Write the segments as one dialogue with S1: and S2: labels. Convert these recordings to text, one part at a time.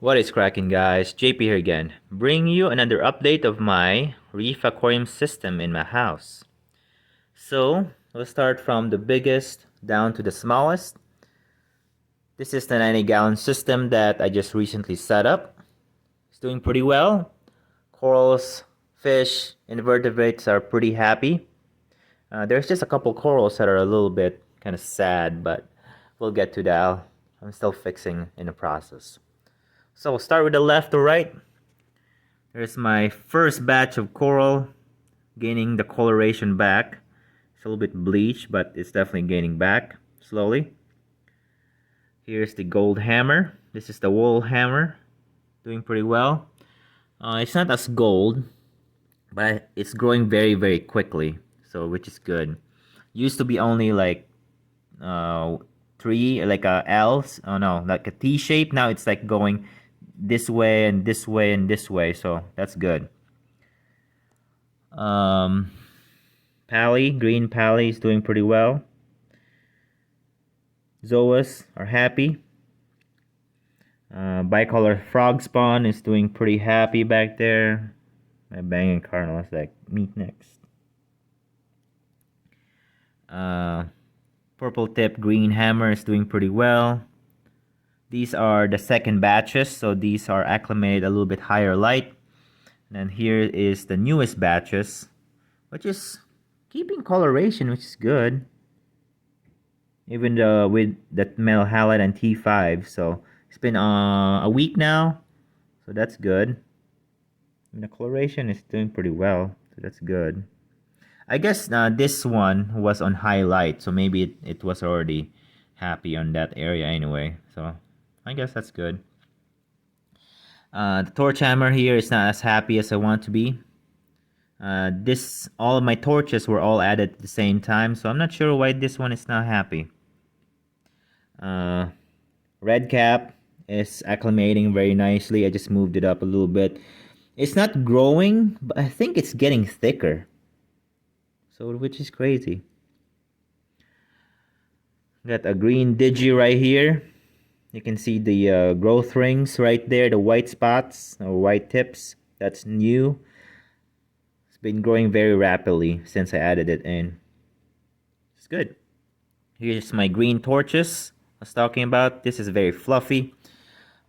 S1: What is cracking, guys? JP here again, bringing you another update of my Reef aquarium system in my house. So, we'll start from the biggest down to the smallest. This is the 90-gallon system that I just recently set up. It's doing pretty well. Corals, fish, invertebrates are pretty happy. There's just a couple corals that are a little bit kind of sad, but we'll get to that. I'm still fixing in the process. So we'll start with the left to right. There's my first batch of coral gaining the coloration back. It's a little bit bleached, but it's definitely gaining back slowly. Here's the gold hammer. This is the wool hammer, doing pretty well. It's not as gold, but it's growing very quickly, so which is good. Used to be only like three, like a L, oh no, like a T shape. Now it's like going this way and this way and this way, so that's good. Green Pally is doing pretty well. Zoas are happy. Bicolor frog spawn is doing pretty happy back there. My banging cardinal is like, meet next. Purple tip green hammer is doing pretty well. These are the second batches, so these are acclimated a little bit higher light. And then here is the newest batches, which is keeping coloration, which is good. Even with that metal halide and T5, so it's been a week now, so that's good. And the coloration is doing pretty well, so that's good. I guess this one was on highlight, so maybe it was already happy on that area anyway, so I guess that's good. The torch hammer here is not as happy as I want to be. All of my torches were all added at the same time, so I'm not sure why this one is not happy. Red cap is acclimating very nicely. I just moved it up a little bit. It's not growing, but I think it's getting thicker, so which is crazy. Got a green digi right here. You can see the growth rings right there, the white spots or white tips. That's new. It's been growing very rapidly since I added it in. It's good. Here's my green torches I was talking about. This is very fluffy.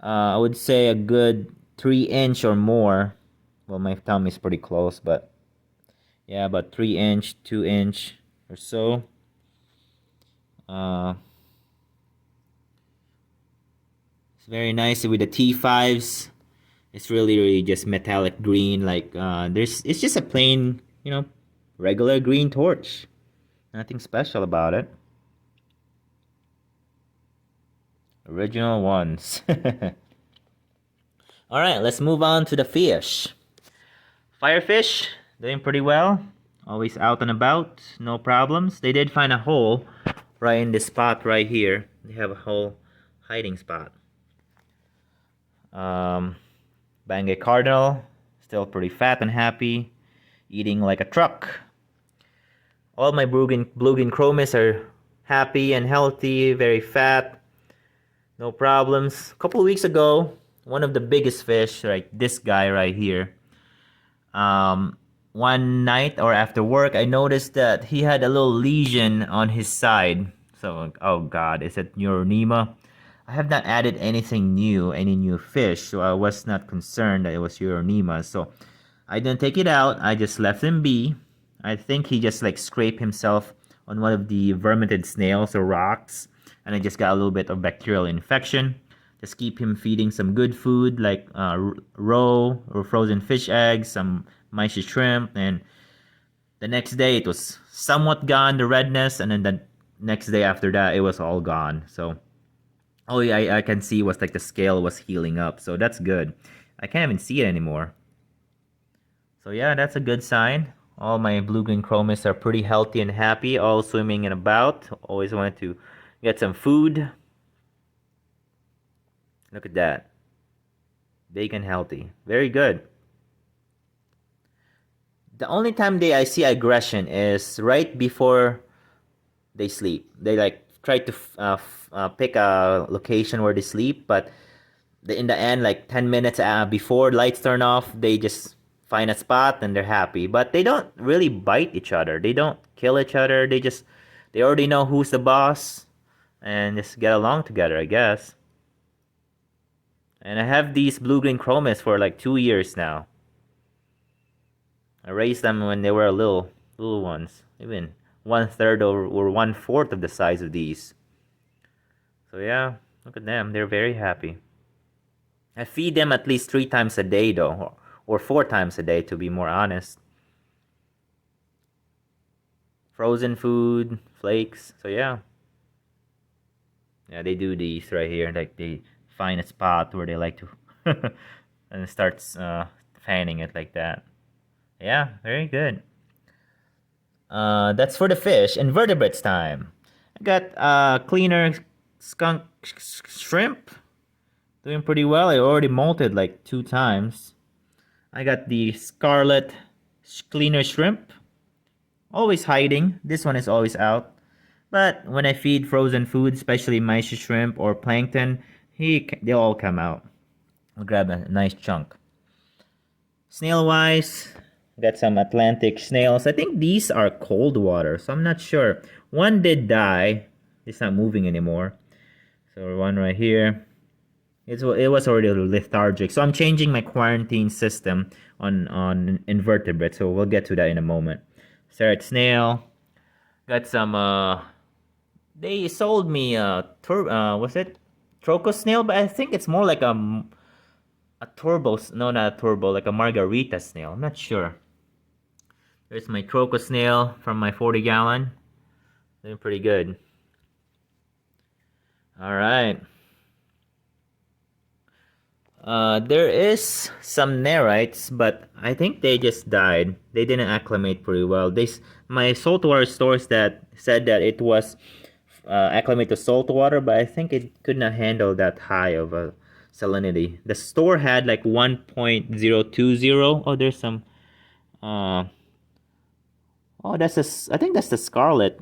S1: I would say a good 3-inch or more. Well, my thumb is pretty close, but yeah, about 3-inch, 2-inch or so. It's very nice with the T5s. It's really just metallic green. Like it's just a plain, regular green torch. Nothing special about it. Original ones. Alright, let's move on to the fish. Firefish, doing pretty well. Always out and about, no problems. They did find a hole right in this spot right here. They have a whole hiding spot. Bangay Cardinal, still pretty fat and happy. Eating like a truck. All my blue-green Chromis are happy and healthy, very fat. No problems. A couple of weeks ago, one of the biggest fish, like this guy right here, one night or after work, I noticed that he had a little lesion on his side. So, oh god, is it Neuronema? I have not added anything new, any new fish, so I was not concerned that it was Neuronema. So, I didn't take it out. I just left him be. I think he just like scraped himself on one of the verminted snails or rocks, and I just got a little bit of bacterial infection. Just keep him feeding some good food like raw or frozen fish eggs, some Brine Shrimp, and the next day it was somewhat gone, the redness, and then the next day after that it was all gone. So all I can see was like the scale was healing up, so that's good. I can't even see it anymore. So yeah, that's a good sign. All my blue-green Chromis are pretty healthy and happy, all swimming and about. Always wanted to get some food. Look at that. Big and healthy. Very good. The only time I see aggression is right before they sleep. They like try to pick a location where they sleep, but in the end, like 10 minutes before lights turn off, they just find a spot and they're happy. But they don't really bite each other. They don't kill each other. They already know who's the boss and just get along together, I guess. And I have these blue-green Chromis for like 2 years now. I raised them when they were little ones, even 1/3 or 1/4 of the size of these. So yeah, look at them. They're very happy. I feed them at least 3 times a day though, or 4 times a day to be more honest. Frozen food, flakes. So yeah. Yeah, they do these right here. Like they find a spot where they like to and starts fanning it like that. Yeah, very good. That's for the fish. Invertebrates time. I got cleaner skunk shrimp. Doing pretty well. I already molted like 2 times. I got the scarlet cleaner shrimp. Always hiding. This one is always out. But when I feed frozen food, especially mice shrimp or plankton, they'll all come out. I'll grab a nice chunk. Snail wise, got some Atlantic snails. I think these are cold water, so I'm not sure. One did die. It's not moving anymore. So one right here. It was already lethargic. So I'm changing my quarantine system on invertebrates. So we'll get to that in a moment. Serrat snail. Got some they sold me was it Troco snail, but I think it's more like a turbo, no, not a turbo, like a margarita snail. I'm not sure. There's my Troco snail from my 40-gallon. Doing pretty good. All right. There is some nerites, but I think they just died. They didn't acclimate pretty well. My saltwater stores that said that it was acclimate to saltwater, but I think it could not handle that high of a salinity. The store had like 1.020. Oh, there's some. Oh, I think that's the scarlet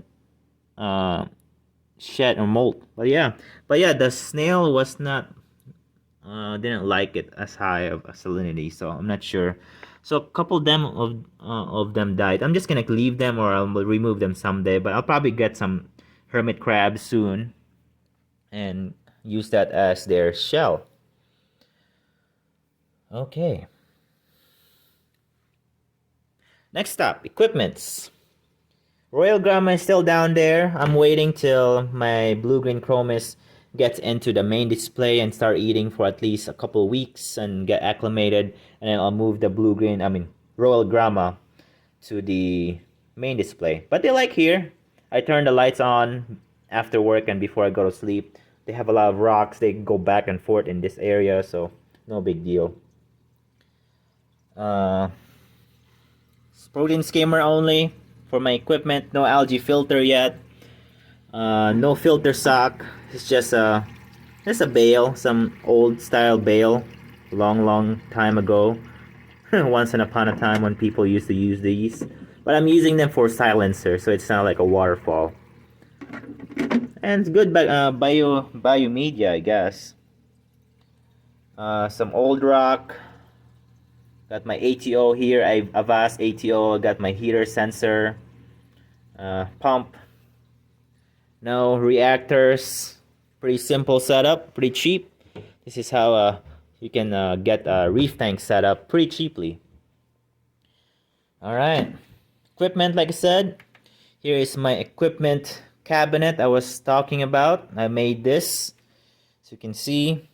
S1: shed or molt. But yeah, the snail was not. Didn't like it as high of a salinity, so I'm not sure. So a couple of them died. I'm just gonna leave them or I'll remove them someday. But I'll probably get some hermit crabs soon and use that as their shell. Okay. Next up, equipments. Royal Grandma is still down there. I'm waiting till my blue-green Chromis gets into the main display and start eating for at least a couple of weeks and get acclimated, and then I'll move the Royal Grandma to the main display. But they like here. I turn the lights on after work and before I go to sleep. They have a lot of rocks. They go back and forth in this area, so no big deal. Protein skimmer only for my equipment. No algae filter yet. No filter sock. It's just a bale, some old style bale, long time ago. Once upon a time when people used to use these, but I'm using them for silencer, so it's not like a waterfall. And it's good biomedia, I guess. Some old rock. Got my ATO here. Avast ATO. Got my heater sensor. Pump. No reactors. Pretty simple setup. Pretty cheap. This is how you can get a reef tank set up pretty cheaply. Alright. Equipment, like I said. Here is my equipment cabinet I was talking about. I made this. As you can see.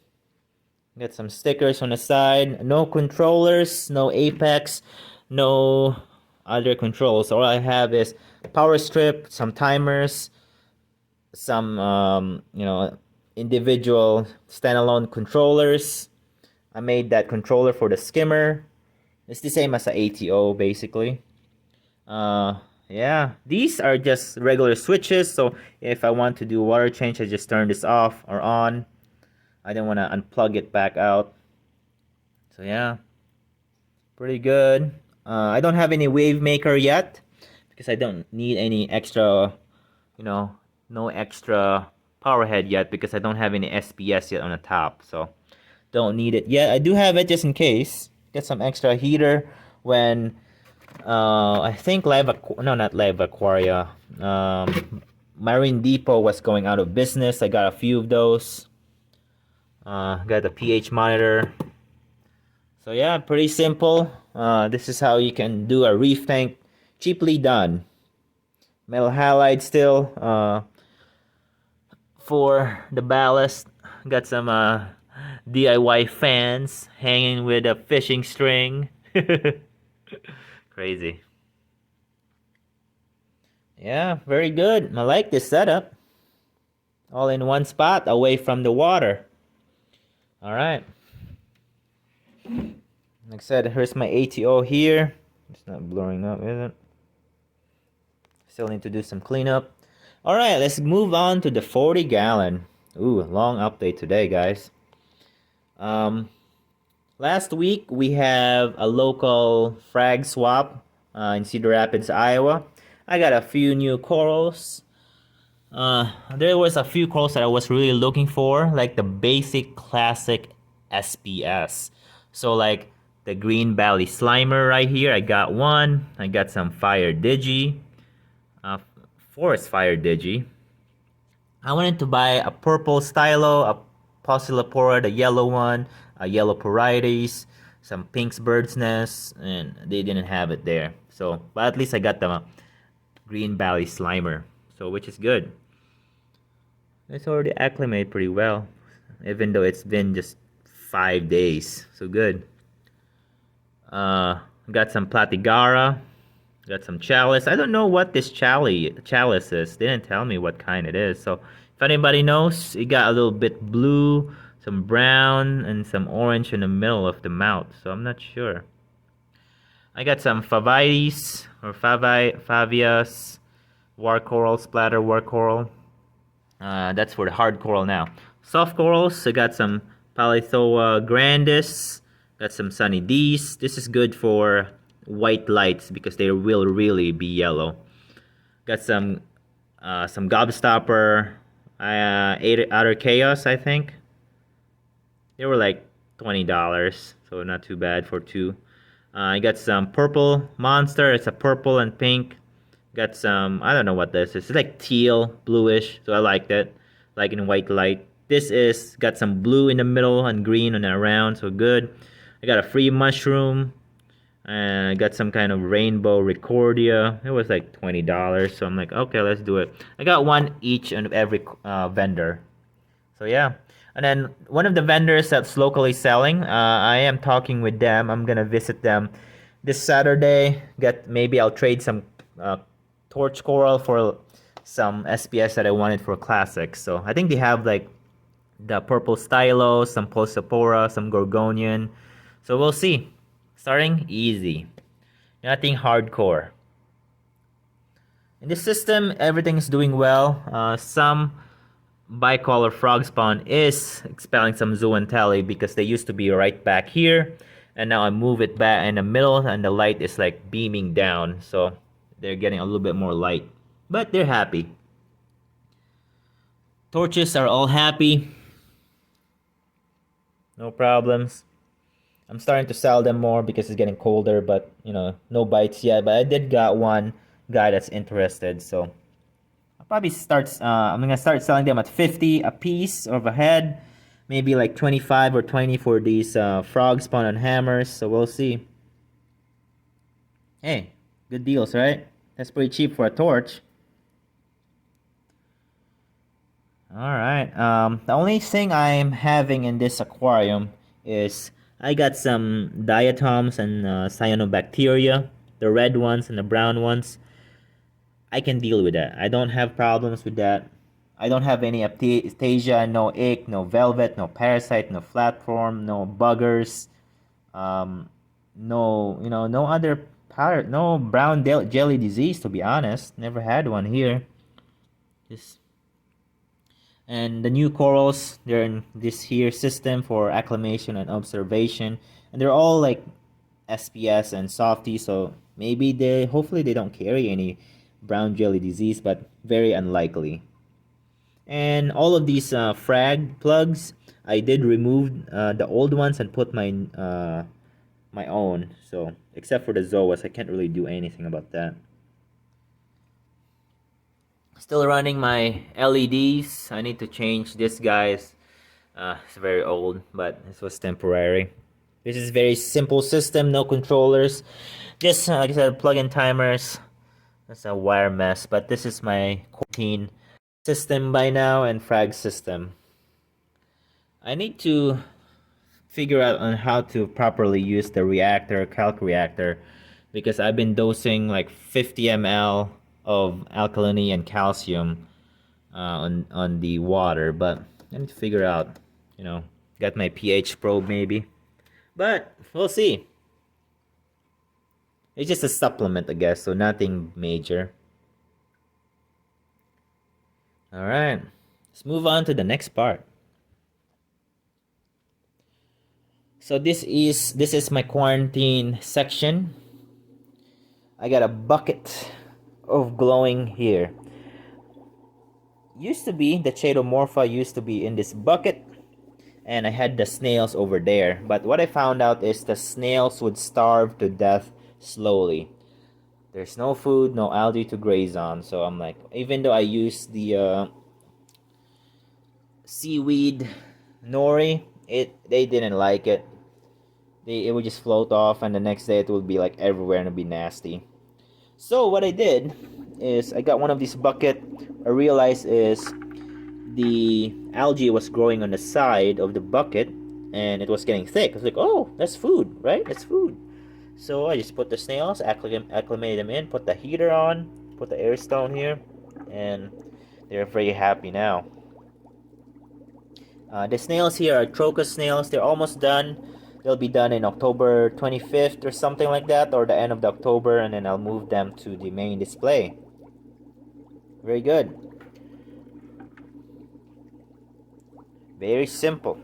S1: Got some stickers on the side. No controllers, no apex, no other controls. All I have is power strip, some timers, some individual standalone controllers. I made that controller for the skimmer. It's the same as the ATO basically. Yeah, these are just regular switches. So if I want to do water change, I just turn this off or on. I don't want to unplug it back out. So yeah, pretty good. I don't have any wave maker yet because I don't need any extra, no extra power head yet because I don't have any SPS yet on the top. So Don't need it yet. I do have it just in case. Get some extra heater when I think not Live Aquaria. Marine Depot was going out of business. I got a few of those. Got the pH monitor. So yeah, pretty simple. This is how you can do a reef tank cheaply done. Metal halide still. For the ballast, got some DIY fans hanging with a fishing string. Crazy. Yeah, very good. I like this setup. All in one spot, away from the water. Alright. Like I said, here's my ATO here. It's not blowing up, is it? Still need to do some cleanup. Alright, let's move on to the 40 gallon. Ooh, long update today, guys. Last week we have a local frag swap in Cedar Rapids, Iowa. I got a few new corals. There was a few corals that I was really looking for, like the basic classic SPS. So like the Green Valley Slimer right here, I got one. I got some Fire Digi, Forest Fire Digi. I wanted to buy a purple stylo, a Possilopora, the yellow one, a yellow Porites, some Pink's Bird's Nest, and they didn't have it there. So, but at least I got the Green Valley Slimer, so which is good. It's already acclimated pretty well, even though it's been just 5 days. So good. Got some Platigara. Got some Chalice. I don't know what this Chalice is. They didn't tell me what kind it is. So if anybody knows, it got a little bit blue, some brown, and some orange in the middle of the mouth. So I'm not sure. I got some Favites or Favias, War Coral, Splatter War Coral. That's for the hard coral now. Soft corals, I got some Palithoa grandis. Got some Sunny D's. This is good for white lights because they will really be yellow. Got some Gobstopper, Outer Chaos, I think. They were like $20, so not too bad for two. I got some Purple Monster. It's a purple and pink. Got some, I don't know what this is. It's like teal, bluish, so I like that. Like in white light. This is got some blue in the middle and green on around, so good. I got a free mushroom. And I got some kind of rainbow Recordia. It was like $20, so I'm like, okay, let's do it. I got one each on every vendor. So yeah. And then one of the vendors that's locally selling, I am talking with them. I'm gonna visit them this Saturday. Maybe I'll trade some torch coral for some SPS that I wanted for classics. So I think they have like the purple stylo, some Posipora, some Gorgonian. So we'll see. Starting easy, nothing hardcore. In this system, everything's doing well. Some bicolor frog spawn is expelling some zooantelli because they used to be right back here, and now I move it back in the middle, and the light is like beaming down, so they're getting a little bit more light, but they're happy. Torches are all happy, no problems. I'm starting to sell them more because it's getting colder, but you know, no bites yet. But I did got one guy that's interested, so I'll probably I'm gonna start selling them at 50 a piece of a head, maybe like 25 or 20 for these frog spawn on hammers. So we'll see. Hey, good deals, right? That's pretty cheap for a torch. All right. The only thing I'm having in this aquarium is I got some diatoms and cyanobacteria, the red ones and the brown ones. I can deal with that. I don't have problems with that. I don't have any aptasia, no ick, no velvet, no parasite, no flatform, no buggers, no other no brown jelly disease. To be honest, never had one here. And the new corals, they're in this here system for acclimation and observation, and they're all like SPS and softy, so hopefully they don't carry any brown jelly disease, but very unlikely. And all of these frag plugs, I did remove the old ones and put my own. So except for the zoas, I can't really do anything about that. Still running my LEDs. I need to change this, guys. It's very old, but this was temporary. This is very simple system, no controllers. Just like I said, plug-in timers. That's a wire mess, but this is my quarantine system by now and frag system. I need to figure out on how to properly use the reactor, calc reactor, because I've been dosing like 50 ml of alkalinity and calcium on the water, but I need to figure out, get my pH probe maybe, but we'll see. It's just a supplement, I guess, so nothing major. All right, let's move on to the next part. So this is my quarantine section. I got a bucket of glowing here. Used to be the Chaetomorpha used to be in this bucket, and I had the snails over there. But what I found out is the snails would starve to death slowly. There's no food, no algae to graze on. So I'm like, even though I use the seaweed nori, they didn't like it. It would just float off, and the next day it would be like everywhere and it'd be nasty. So what I did is I got one of these bucket. I realized is the algae was growing on the side of the bucket, and it was getting thick. I was like, oh, that's food, right? That's food. So I just put the snails, acclimate them in, put the heater on, put the air stone here, and they're very happy now. The snails here are crocus snails. They're almost done. They'll be done in October 25th or something like that, or the end of the October, and then I'll move them to the main display. Very good. Very simple.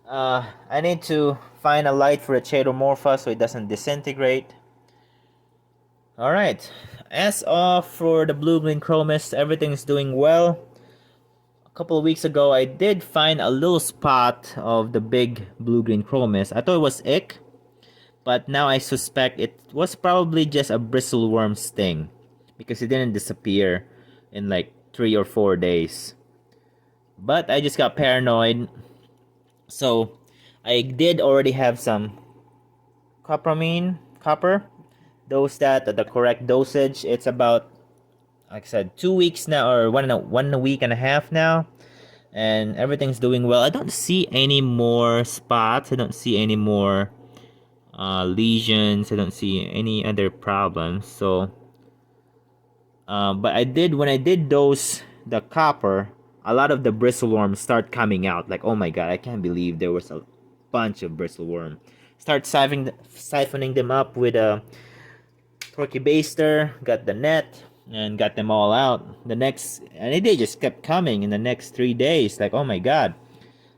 S1: I need to find a light for the Chaetomorpha so it doesn't disintegrate. Alright, as of for the blue-green Chromis, everything's doing well. A couple of weeks ago, I did find a little spot of the big blue-green Chromis. I thought it was ick, but now I suspect it was probably just a bristle worm sting, because it didn't disappear in like 3 or 4 days. But I just got paranoid. So I did already have some copper. Dose that at the correct dosage. It's about, like I said, 2 weeks now, or one week and a half now, and everything's doing well. I don't see any more spots. I don't see any more lesions. I don't see any other problems. So, but when I did dose the copper, a lot of the bristle worms start coming out. Like, oh my god, I can't believe there was a bunch of bristle worm. Start siphoning them up with a turkey baster, got the net, and got them all out. And they just kept coming in the next 3 days. Like, oh my god.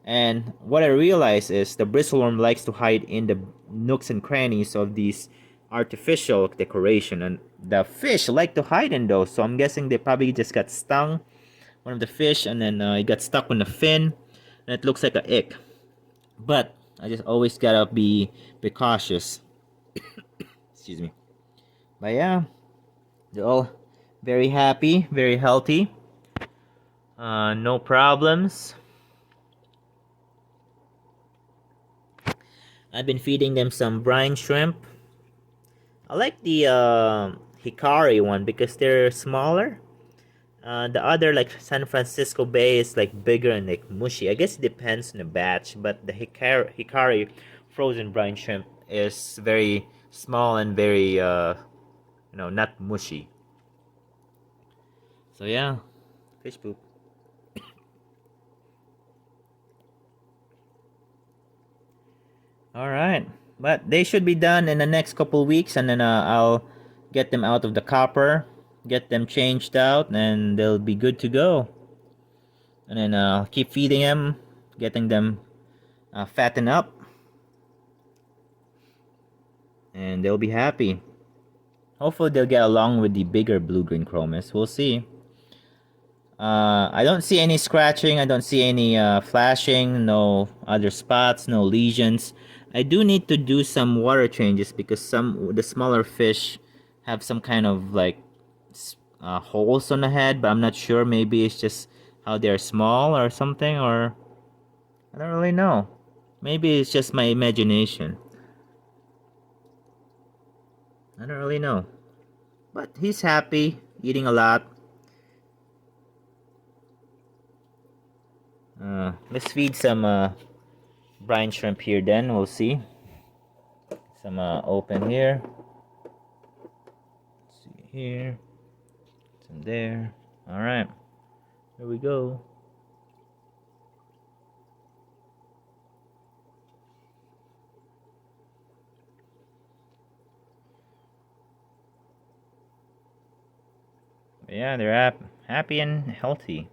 S1: And what I realized is the bristleworm likes to hide in the nooks and crannies of these artificial decoration, and the fish like to hide in those. So I'm guessing they probably just got stung, one of the fish, and then it got stuck on the fin, and it looks like a ick. But I just always gotta be cautious. Excuse me. But yeah, they're all very happy, very healthy. No problems. I've been feeding them some brine shrimp. I like the Hikari one because they're smaller. The other, like San Francisco Bay, is like bigger and like mushy. I guess it depends on the batch, but the Hikari frozen brine shrimp is very small and very not mushy. So yeah, fish poop. All right, but they should be done in the next couple weeks, and then I'll get them out of the copper, get them changed out, and they'll be good to go. And then I'll keep feeding them, getting them fatten up, and they'll be happy. Hopefully they'll get along with the bigger blue-green chromis. We'll see. I don't see any scratching. I don't see any flashing. No other spots. No lesions. I do need to do some water changes because the smaller fish have some kind of like holes on the head, but I'm not sure. Maybe it's just how they're small or something, or I don't really know. Maybe it's just my imagination. I don't really know. But he's happy, eating a lot. Let's feed some brine shrimp here then, we'll see. Some open here. Let's see here. Some there. Alright. Here we go. Yeah, they're happy and healthy.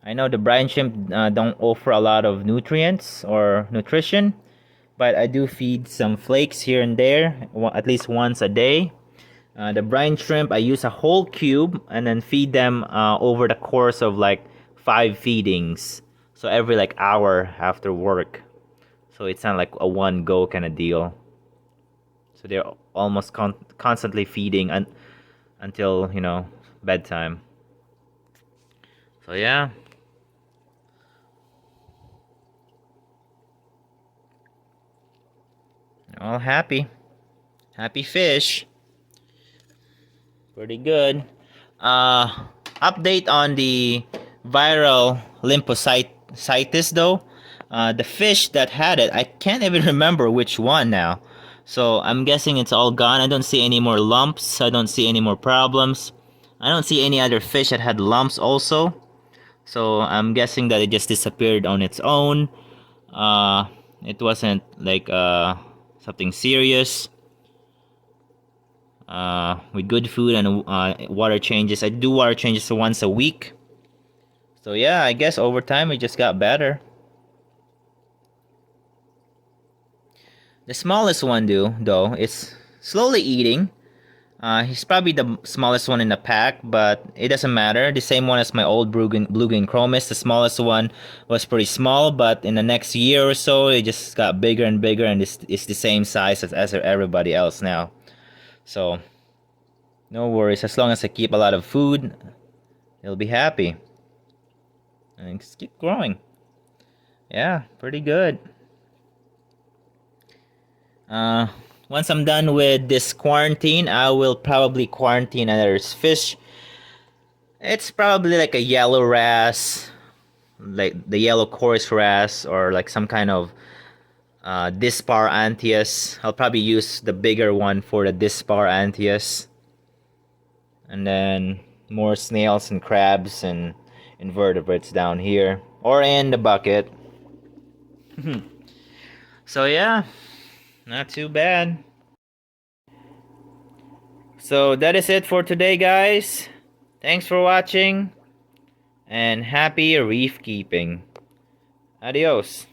S1: I know the brine shrimp don't offer a lot of nutrients or nutrition, but I do feed some flakes here and there, at least once a day. The brine shrimp, I use a whole cube and then feed them over the course of like 5 feedings. So every like hour after work. So it's not like a one go kind of deal. So they're almost constantly feeding until, bedtime. So yeah. All happy. Happy fish. Pretty good. Update on the viral lymphocytitis though. The fish that had it, I can't even remember which one now. So I'm guessing it's all gone. I don't see any more lumps. I don't see any more problems. I don't see any other fish that had lumps also. So I'm guessing that it just disappeared on its own. It wasn't like something serious. With good food and water changes. I do water changes once a week. So yeah, I guess over time it just got better. The smallest one though is slowly eating. He's probably the smallest one in the pack, but it doesn't matter. The same one as my old blue-green Chromis. The smallest one was pretty small, but in the next year or so, it just got bigger and bigger, and it's the same size as everybody else now. So no worries. As long as I keep a lot of food, he'll be happy. And just keep growing. Yeah, pretty good. Once I'm done with this quarantine, I will probably quarantine another fish. It's probably like a yellow wrasse, like the yellow chorus wrasse, or like some kind of dispar antius. I'll probably use the bigger one for the dispar antius. And then more snails and crabs and invertebrates down here, or in the bucket. So yeah, not too bad. So that is it for today, guys. Thanks for watching, and happy reef keeping. Adios.